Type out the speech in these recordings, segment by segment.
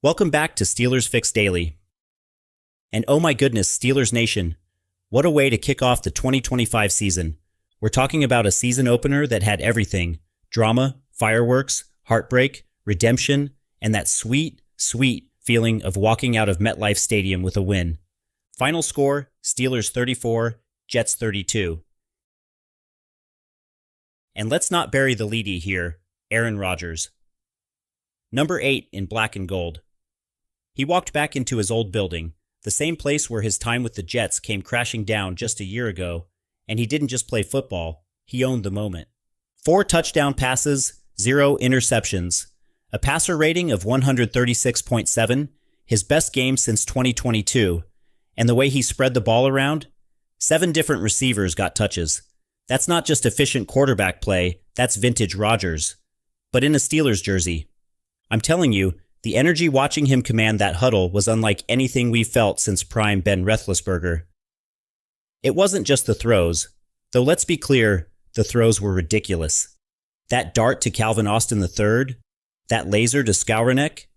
Welcome back to SteelersFix Daily. And oh my goodness, Steelers Nation, what a way to kick off the 2025 season. We're talking about a season opener that had everything: drama, fireworks, heartbreak, redemption, and that sweet, sweet feeling of walking out of MetLife Stadium with a win. Final score, Steelers 34, Jets 32. And let's not bury the leadie here, Aaron Rodgers. Number 8 in black and gold. He walked back into his old building, the same place where his time with the Jets came crashing down just a year ago, and he didn't just play football, he owned the moment. 4 touchdown passes, 0 interceptions, a passer rating of 136.7, his best game since 2022, and the way he spread the ball around, 7 different receivers got touches. That's not just efficient quarterback play, that's vintage Rodgers. But in a Steelers jersey. I'm telling you, the energy watching him command that huddle was unlike anything we've felt since prime Ben Roethlisberger. It wasn't just the throws, though let's be clear, the throws were ridiculous. That dart to Calvin Austin III, that laser to Skowronek,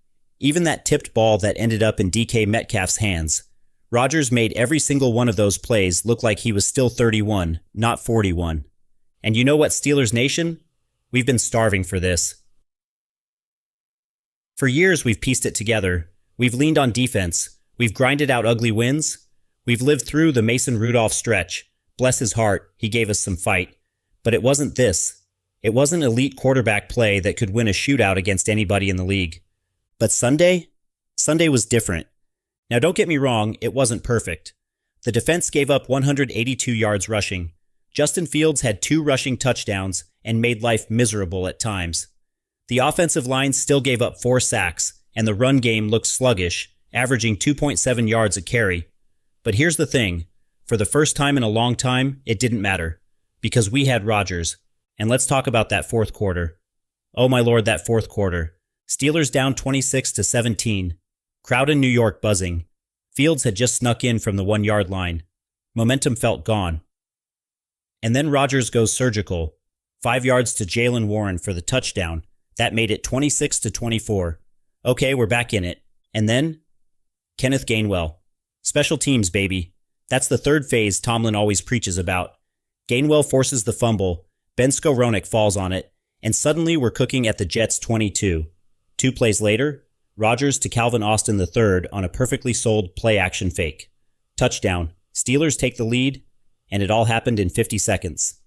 even that tipped ball that ended up in DK Metcalf's hands. Rodgers made every single one of those plays look like he was still 31, not 41. And you know what, Steelers Nation? We've been starving for this. For years, we've pieced it together. We've leaned on defense. We've grinded out ugly wins. We've lived through the Mason Rudolph stretch. Bless his heart, he gave us some fight. But it wasn't this. It wasn't elite quarterback play that could win a shootout against anybody in the league. But Sunday? Sunday was different. Now don't get me wrong, it wasn't perfect. The defense gave up 182 yards rushing. Justin Fields had 2 rushing touchdowns and made life miserable at times. The offensive line still gave up 4 sacks, and the run game looked sluggish, averaging 2.7 yards a carry. But here's the thing. For the first time in a long time, it didn't matter. Because we had Rodgers. And let's talk about that fourth quarter. Oh my lord, that fourth quarter. Steelers down 26-17. Crowd in New York buzzing. Fields had just snuck in from the 1-yard line. Momentum felt gone. And then Rodgers goes surgical. 5 yards to Jalen Warren for the touchdown. That made it 26-24. Okay, we're back in it. And then? Kenneth Gainwell. Special teams, baby. That's the third phase Tomlin always preaches about. Gainwell forces the fumble. Ben Skowronek falls on it. And suddenly we're cooking at the Jets' 22. 2 plays later, Rodgers to Calvin Austin III on a perfectly sold play-action fake. Touchdown. Steelers take the lead, and it all happened in 50 seconds.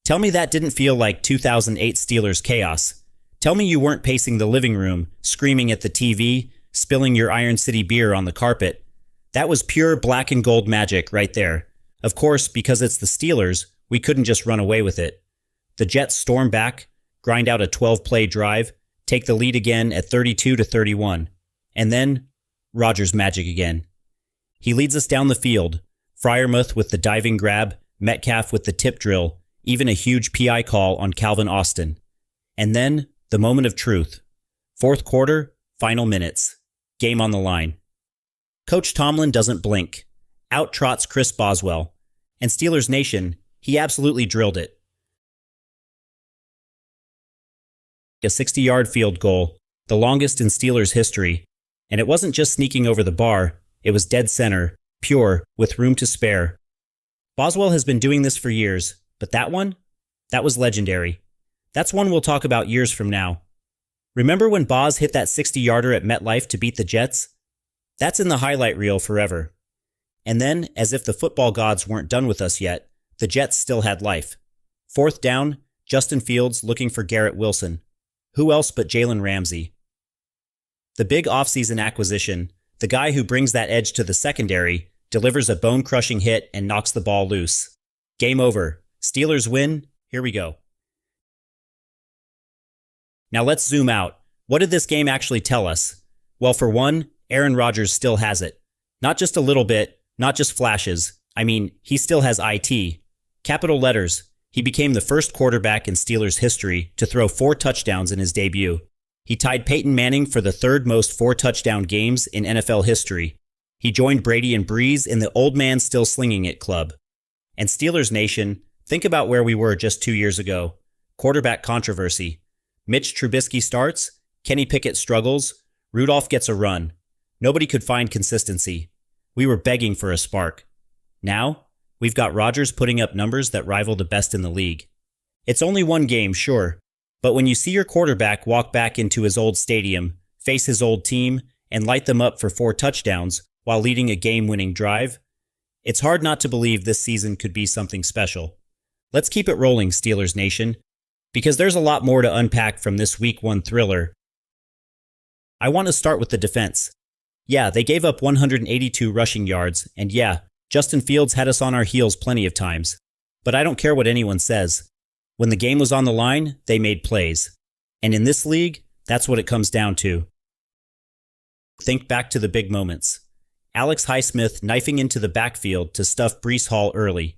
Tell me that didn't feel like 2008 Steelers chaos. Tell me you weren't pacing the living room, screaming at the TV, spilling your Iron City beer on the carpet. That was pure black and gold magic right there. Of course, because it's the Steelers, we couldn't just run away with it. The Jets storm back, grind out a 12-play drive, take the lead again at 32-31. And then, Rodgers magic again. He leads us down the field. Freiermuth with the diving grab, Metcalf with the tip drill, even a huge PI call on Calvin Austin. And then, the moment of truth. Fourth quarter, final minutes. Game on the line. Coach Tomlin doesn't blink. Out trots Chris Boswell. And Steelers Nation, he absolutely drilled it. A 60-yard field goal, the longest in Steelers history. And it wasn't just sneaking over the bar, it was dead center, pure, with room to spare. Boswell has been doing this for years. But that one? That was legendary. That's one we'll talk about years from now. Remember when Boz hit that 60-yarder at MetLife to beat the Jets? That's in the highlight reel forever. And then, as if the football gods weren't done with us yet, the Jets still had life. 4th down, Justin Fields looking for Garrett Wilson. Who else but Jalen Ramsey? The big offseason acquisition, the guy who brings that edge to the secondary, delivers a bone-crushing hit and knocks the ball loose. Game over. Steelers win. Here we go. Now let's zoom out. What did this game actually tell us? Well, for one, Aaron Rodgers still has it. Not just a little bit, not just flashes. I mean, he still has IT. Capital letters. He became the first quarterback in Steelers history to throw 4 touchdowns in his debut. He tied Peyton Manning for the 3rd most 4-touchdown games in NFL history. He joined Brady and Breeze in the old man still slinging it club. And Steelers Nation, think about where we were just 2 years ago. Quarterback controversy. Mitch Trubisky starts, Kenny Pickett struggles. Rudolph gets a run. Nobody could find consistency. We were begging for a spark. Now, we've got Rodgers putting up numbers that rival the best in the league. It's only one game, sure, but when you see your quarterback walk back into his old stadium, face his old team, and light them up for 4 touchdowns while leading a game-winning drive, it's hard not to believe this season could be something special. Let's keep it rolling, Steelers Nation, because there's a lot more to unpack from this Week 1 thriller. I want to start with the defense. Yeah, they gave up 182 rushing yards, and yeah, Justin Fields had us on our heels plenty of times. But I don't care what anyone says. When the game was on the line, they made plays. And in this league, that's what it comes down to. Think back to the big moments. Alex Highsmith knifing into the backfield to stuff Breece Hall early.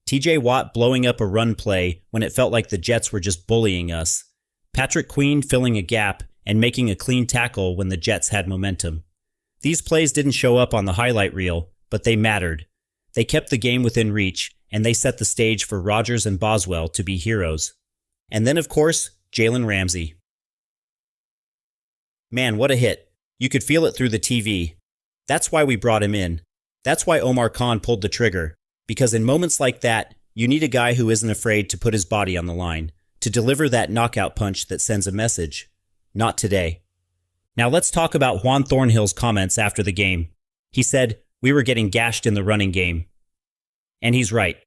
TJ Watt blowing up a run play when it felt like the Jets were just bullying us. Patrick Queen filling a gap and making a clean tackle when the Jets had momentum. These plays didn't show up on the highlight reel, but they mattered. They kept the game within reach, and they set the stage for Rodgers and Boswell to be heroes. And then, of course, Jalen Ramsey. Man, what a hit. You could feel it through the TV. That's why we brought him in. That's why Omar Khan pulled the trigger. Because in moments like that, you need a guy who isn't afraid to put his body on the line, to deliver that knockout punch that sends a message. Not today. Now let's talk about Juan Thornhill's comments after the game. He said, "We were getting gashed in the running game." And he's right.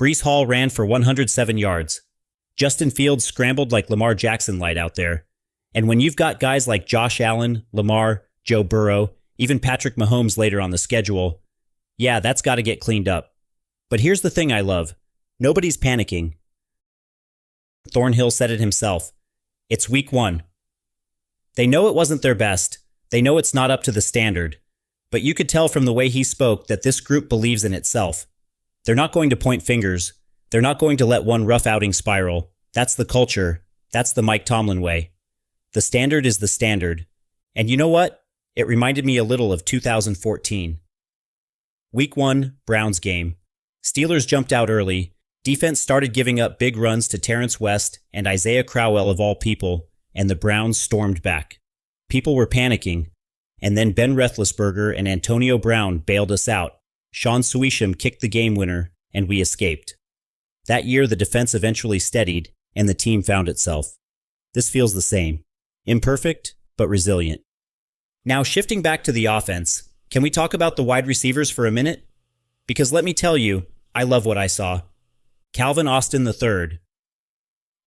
Breece Hall ran for 107 yards. Justin Fields scrambled like Lamar Jackson light out there. And when you've got guys like Josh Allen, Lamar, Joe Burrow, even Patrick Mahomes later on the schedule, yeah, that's got to get cleaned up. But here's the thing I love. Nobody's panicking. Thornhill said it himself. It's Week 1. They know it wasn't their best. They know it's not up to the standard. But you could tell from the way he spoke that this group believes in itself. They're not going to point fingers. They're not going to let one rough outing spiral. That's the culture. That's the Mike Tomlin way. The standard is the standard. And you know what? It reminded me a little of 2014. Week 1, Browns game. Steelers jumped out early. Defense started giving up big runs to Terrence West and Isaiah Crowell of all people, and the Browns stormed back. People were panicking, and then Ben Roethlisberger and Antonio Brown bailed us out. Sean Suisham kicked the game winner, and we escaped. That year, the defense eventually steadied, and the team found itself. This feels the same. Imperfect, but resilient. Now, shifting back to the offense, can we talk about the wide receivers for a minute? Because let me tell you, I love what I saw. Calvin Austin III.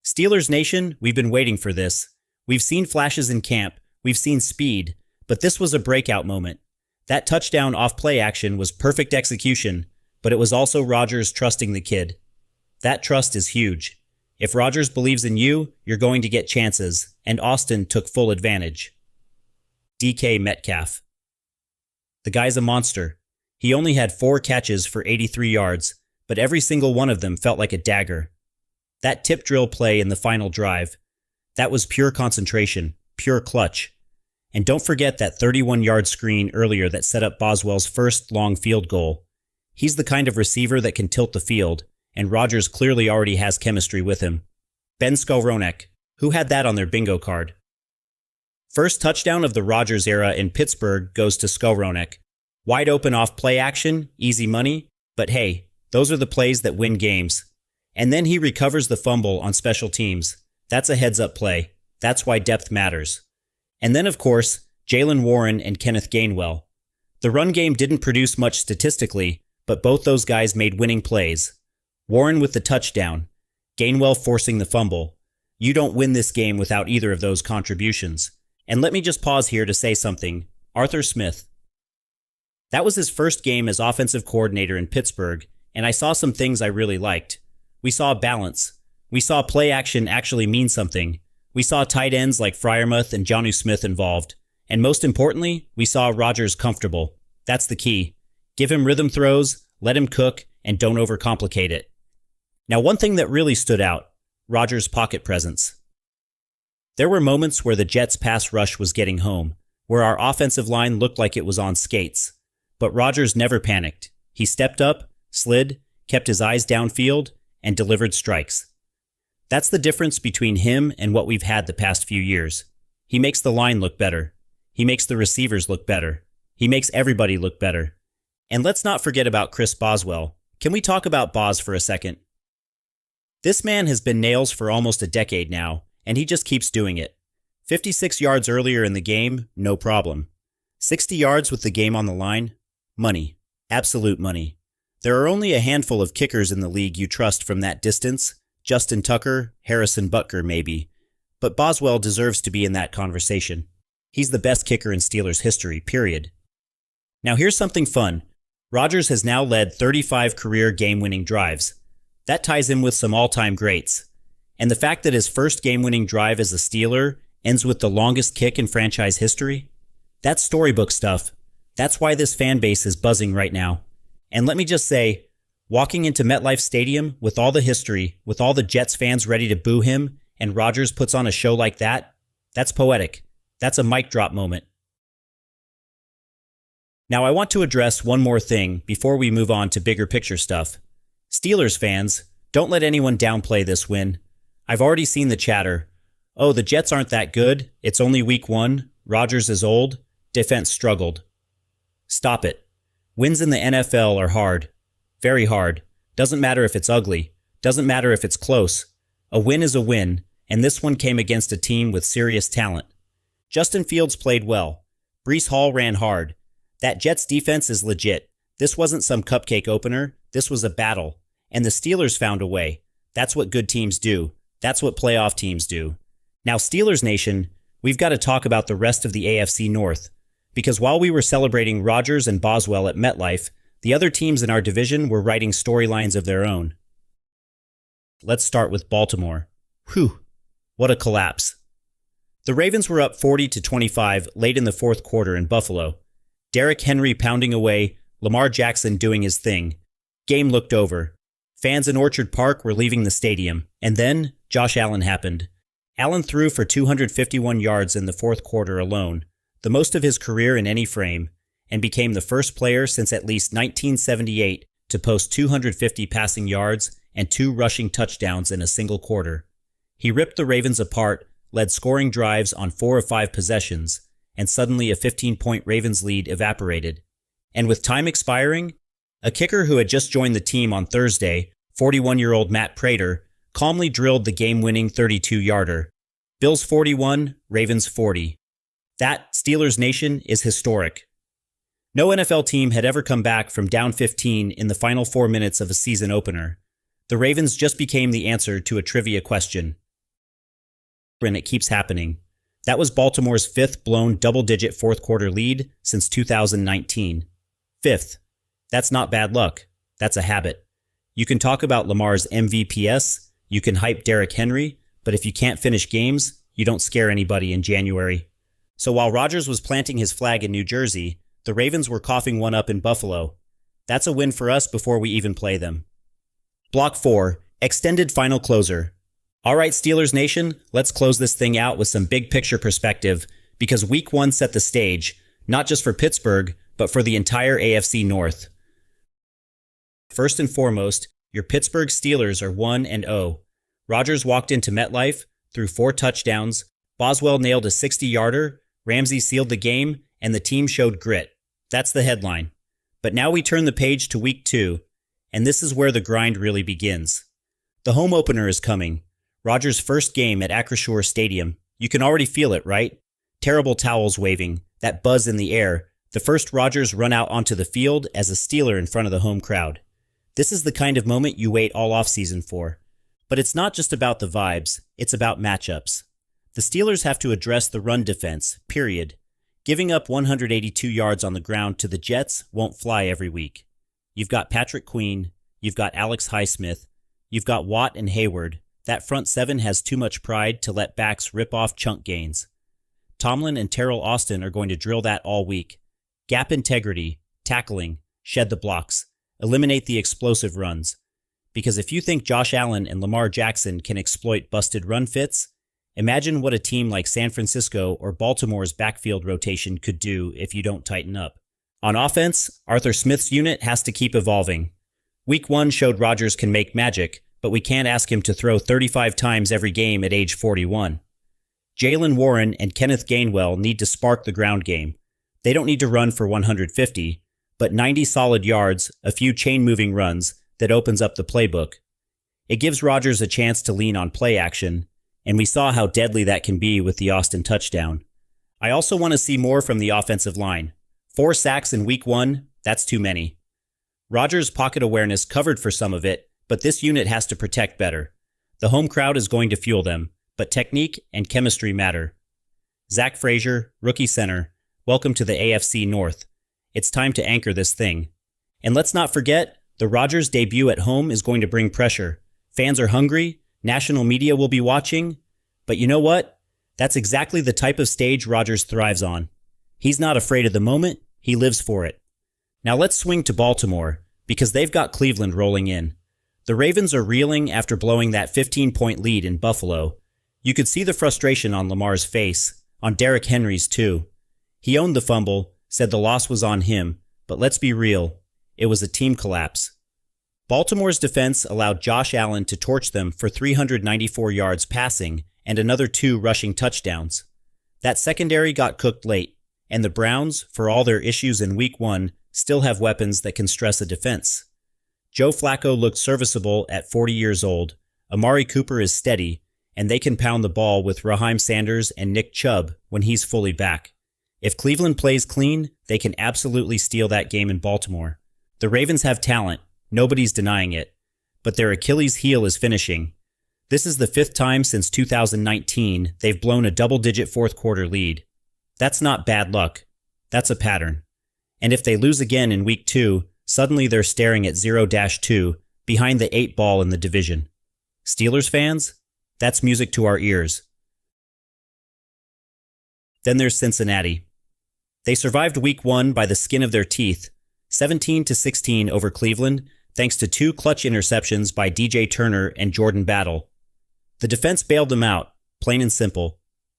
Steelers Nation, we've been waiting for this. We've seen flashes in camp, we've seen speed, but this was a breakout moment. That touchdown off play action was perfect execution, but it was also Rodgers trusting the kid. That trust is huge. If Rodgers believes in you, you're going to get chances, and Austin took full advantage. DK Metcalf. The guy's a monster. He only had 4 catches for 83 yards, but every single one of them felt like a dagger. That tip drill play in the final drive, that was pure concentration, pure clutch. And don't forget that 31-yard screen earlier that set up Boswell's first long field goal. He's the kind of receiver that can tilt the field, and Rodgers clearly already has chemistry with him. Ben Skowronek, who had that on their bingo card? First touchdown of the Rodgers era in Pittsburgh goes to Skowronek. Wide open off play action, easy money, but hey, those are the plays that win games. And then he recovers the fumble on special teams. That's a heads-up play. That's why depth matters. And then, of course, Jaylen Warren and Kenneth Gainwell. The run game didn't produce much statistically, but both those guys made winning plays. Warren with the touchdown, Gainwell forcing the fumble. You don't win this game without either of those contributions. And let me just pause here to say something. Arthur Smith. That was his first game as offensive coordinator in Pittsburgh, and I saw some things I really liked. We saw balance. We saw play action actually mean something. We saw tight ends like Freiermuth and Jonnu Smith involved. And most importantly, we saw Rodgers comfortable. That's the key. Give him rhythm throws, let him cook, and don't overcomplicate it. Now, one thing that really stood out, Rodgers' pocket presence. There were moments where the Jets' pass rush was getting home, where our offensive line looked like it was on skates. But Rodgers never panicked. He stepped up, slid, kept his eyes downfield, and delivered strikes. That's the difference between him and what we've had the past few years. He makes the line look better. He makes the receivers look better. He makes everybody look better. And let's not forget about Chris Boswell. Can we talk about Boz for a second? This man has been nails for almost a decade now, and he just keeps doing it. 56 yards earlier in the game, no problem. 60 yards with the game on the line, money. Absolute money. There are only a handful of kickers in the league you trust from that distance. Justin Tucker, Harrison Butker maybe. But Boswell deserves to be in that conversation. He's the best kicker in Steelers history, period. Now here's something fun. Rodgers has now led 35 career game-winning drives. That ties in with some all-time greats. And the fact that his first game-winning drive as a Steeler ends with the longest kick in franchise history? That's storybook stuff. That's why this fan base is buzzing right now. And let me just say, walking into MetLife Stadium with all the history, with all the Jets fans ready to boo him, and Rodgers puts on a show like that, that's poetic. That's a mic drop moment. Now I want to address one more thing before we move on to bigger picture stuff. Steelers fans, don't let anyone downplay this win. I've already seen the chatter. Oh, the Jets aren't that good. It's only week 1. Rodgers is old. Defense struggled. Stop it. Wins in the NFL are hard. Very hard. Doesn't matter if it's ugly. Doesn't matter if it's close. A win is a win, and this one came against a team with serious talent. Justin Fields played well. Breece Hall ran hard. That Jets defense is legit. This wasn't some cupcake opener. This was a battle. And the Steelers found a way. That's what good teams do. That's what playoff teams do. Now, Steelers Nation, we've got to talk about the rest of the AFC North. Because while we were celebrating Rodgers and Boswell at MetLife, the other teams in our division were writing storylines of their own. Let's start with Baltimore. Whew, what a collapse. The Ravens were up 40-25 late in the fourth quarter in Buffalo. Derrick Henry pounding away, Lamar Jackson doing his thing. Game looked over. Fans in Orchard Park were leaving the stadium. And then, Josh Allen happened. Allen threw for 251 yards in the fourth quarter alone, the most of his career in any frame, and became the first player since at least 1978 to post 250 passing yards and 2 rushing touchdowns in a single quarter. He ripped the Ravens apart, led scoring drives on 4 of 5 possessions, and suddenly a 15-point Ravens lead evaporated. And with time expiring, a kicker who had just joined the team on Thursday, 41-year-old Matt Prater, calmly drilled the game-winning 32-yarder. Bills 41, Ravens 40. That, Steelers Nation, is historic. No NFL team had ever come back from down 15 in the final 4 minutes of a season opener. The Ravens just became the answer to a trivia question. And it keeps happening. That was Baltimore's 5th blown double-digit fourth-quarter lead since 2019. 5th. That's not bad luck. That's a habit. You can talk about Lamar's MVPs, you can hype Derrick Henry, but if you can't finish games, you don't scare anybody in January. So while Rodgers was planting his flag in New Jersey, the Ravens were coughing one up in Buffalo. That's a win for us before we even play them. Block 4, extended final closer. All right, Steelers Nation, let's close this thing out with some big picture perspective, because Week 1 set the stage, not just for Pittsburgh, but for the entire AFC North. First and foremost, your Pittsburgh Steelers are 1-0. Rodgers walked into MetLife, threw 4 touchdowns, Boswell nailed a 60-yarder, Ramsey sealed the game, and the team showed grit. That's the headline. But now we turn the page to Week 2, and this is where the grind really begins. The home opener is coming. Rodgers' first game at Acrisure Stadium. You can already feel it, right? Terrible towels waving, that buzz in the air, the first Rodgers run out onto the field as a Steeler in front of the home crowd. This is the kind of moment you wait all offseason for. But it's not just about the vibes, it's about matchups. The Steelers have to address the run defense, period. Giving up 182 yards on the ground to the Jets won't fly every week. You've got Patrick Queen, you've got Alex Highsmith, you've got Watt and Hayward. That front 7 has too much pride to let backs rip off chunk gains. Tomlin and Terrell Austin are going to drill that all week. Gap integrity, tackling, shed the blocks, eliminate the explosive runs. Because if you think Josh Allen and Lamar Jackson can exploit busted run fits, imagine what a team like San Francisco or Baltimore's backfield rotation could do if you don't tighten up. On offense, Arthur Smith's unit has to keep evolving. Week 1 showed Rodgers can make magic, but we can't ask him to throw 35 times every game at age 41. Jalen Warren and Kenneth Gainwell need to spark the ground game. They don't need to run for 150, but 90 solid yards, a few chain-moving runs, that opens up the playbook. It gives Rodgers a chance to lean on play action, and we saw how deadly that can be with the Austin touchdown. I also want to see more from the offensive line. 4 sacks in Week 1, that's too many. Rodgers' pocket awareness covered for some of it, but this unit has to protect better. The home crowd is going to fuel them, but technique and chemistry matter. Zach Frazier, rookie center, welcome to the AFC North. It's time to anchor this thing. And let's not forget, the Rodgers debut at home is going to bring pressure. Fans are hungry, national media will be watching, but you know what? That's exactly the type of stage Rodgers thrives on. He's not afraid of the moment, he lives for it. Now let's swing to Baltimore, because they've got Cleveland rolling in. The Ravens are reeling after blowing that 15-point lead in Buffalo. You could see the frustration on Lamar's face, on Derrick Henry's too. He owned the fumble, said the loss was on him, but let's be real, it was a team collapse. Baltimore's defense allowed Josh Allen to torch them for 394 yards passing and another 2 rushing touchdowns. That secondary got cooked late, and the Browns, for all their issues in Week 1, still have weapons that can stress a defense. Joe Flacco looked serviceable at 40 years old, Amari Cooper is steady, and they can pound the ball with Raheem Sanders and Nick Chubb when he's fully back. If Cleveland plays clean, they can absolutely steal that game in Baltimore. The Ravens have talent, nobody's denying it, but their Achilles heel is finishing. This is the 5th time since 2019 they've blown a double-digit fourth-quarter lead. That's not bad luck. That's a pattern. And if they lose again in Week 2, suddenly they're staring at 0-2 behind the 8 ball in the division. Steelers fans? That's music to our ears. Then there's Cincinnati. They survived Week 1 by the skin of their teeth, 17-16 over Cleveland, thanks to 2 clutch interceptions by DJ Turner and Jordan Battle. The defense bailed them out, plain and simple,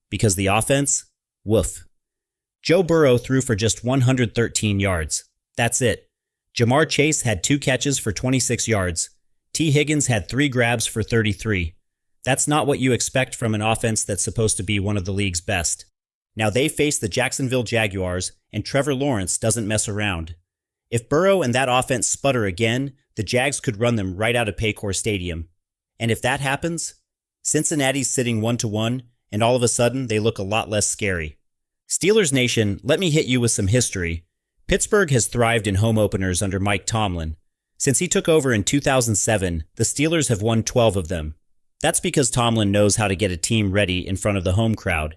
because the offense, woof. Joe Burrow threw for just 113 yards. That's it. Jamar Chase had 2 catches for 26 yards. T. Higgins had 3 grabs for 33. That's not what you expect from an offense that's supposed to be one of the league's best. Now they face the Jacksonville Jaguars, and Trevor Lawrence doesn't mess around. If Burrow and that offense sputter again, the Jags could run them right out of Paycor Stadium. And if that happens, Cincinnati's sitting 1-1, and all of a sudden they look a lot less scary. Steelers Nation, let me hit you with some history. Pittsburgh has thrived in home openers under Mike Tomlin. Since he took over in 2007, the Steelers have won 12 of them. That's because Tomlin knows how to get a team ready in front of the home crowd.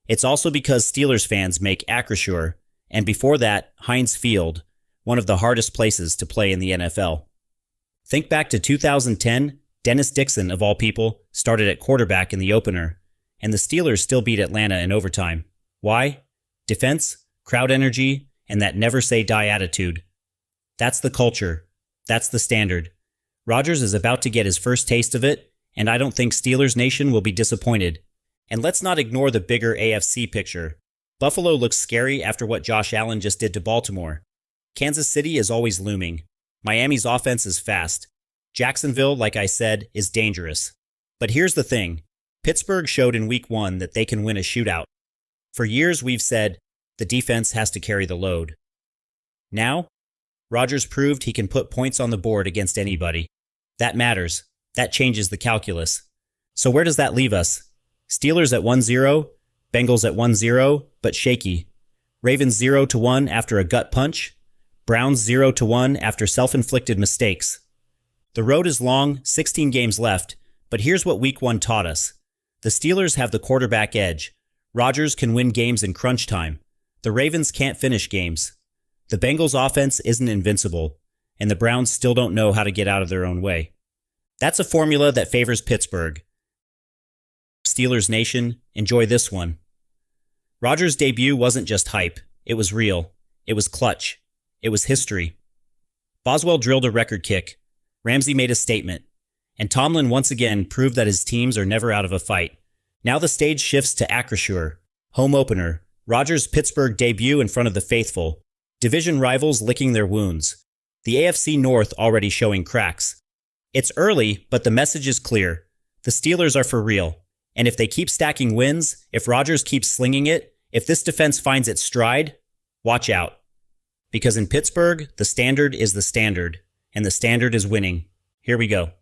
It's also because Steelers fans make Acrisure, and before that, Heinz Field, one of the hardest places to play in the NFL. Think back to 2010, Dennis Dixon, of all people, started at quarterback in the opener, and the Steelers still beat Atlanta in overtime. Why? Defense, crowd energy, and that never-say-die attitude. That's the culture. That's the standard. Rodgers is about to get his first taste of it, and I don't think Steelers Nation will be disappointed. And let's not ignore the bigger AFC picture. Buffalo looks scary after what Josh Allen just did to Baltimore. Kansas City is always looming. Miami's offense is fast. Jacksonville, like I said, is dangerous. But here's the thing. Pittsburgh showed in Week 1 that they can win a shootout. For years we've said, the defense has to carry the load. Now, Rodgers proved he can put points on the board against anybody. That matters. That changes the calculus. So where does that leave us? Steelers at 1-0, Bengals at 1-0, but shaky. Ravens 0-1 after a gut punch. Browns 0-1 after self-inflicted mistakes. The road is long, 16 games left, but here's what Week 1 taught us. The Steelers have the quarterback edge. Rodgers can win games in crunch time. The Ravens can't finish games. The Bengals' offense isn't invincible, and the Browns still don't know how to get out of their own way. That's a formula that favors Pittsburgh. Steelers Nation, enjoy this one. Rodgers' debut wasn't just hype. It was real. It was clutch. It was history. Boswell drilled a record kick. Ramsey made a statement. And Tomlin once again proved that his teams are never out of a fight. Now the stage shifts to Acrisure, home opener, Rodgers' Pittsburgh debut in front of the faithful, division rivals licking their wounds, the AFC North already showing cracks. It's early, but the message is clear. The Steelers are for real, And if they keep stacking wins, if Rodgers keeps slinging it, if this defense finds its stride, watch out. Because in Pittsburgh, the standard is the standard, and the standard is winning. Here we go.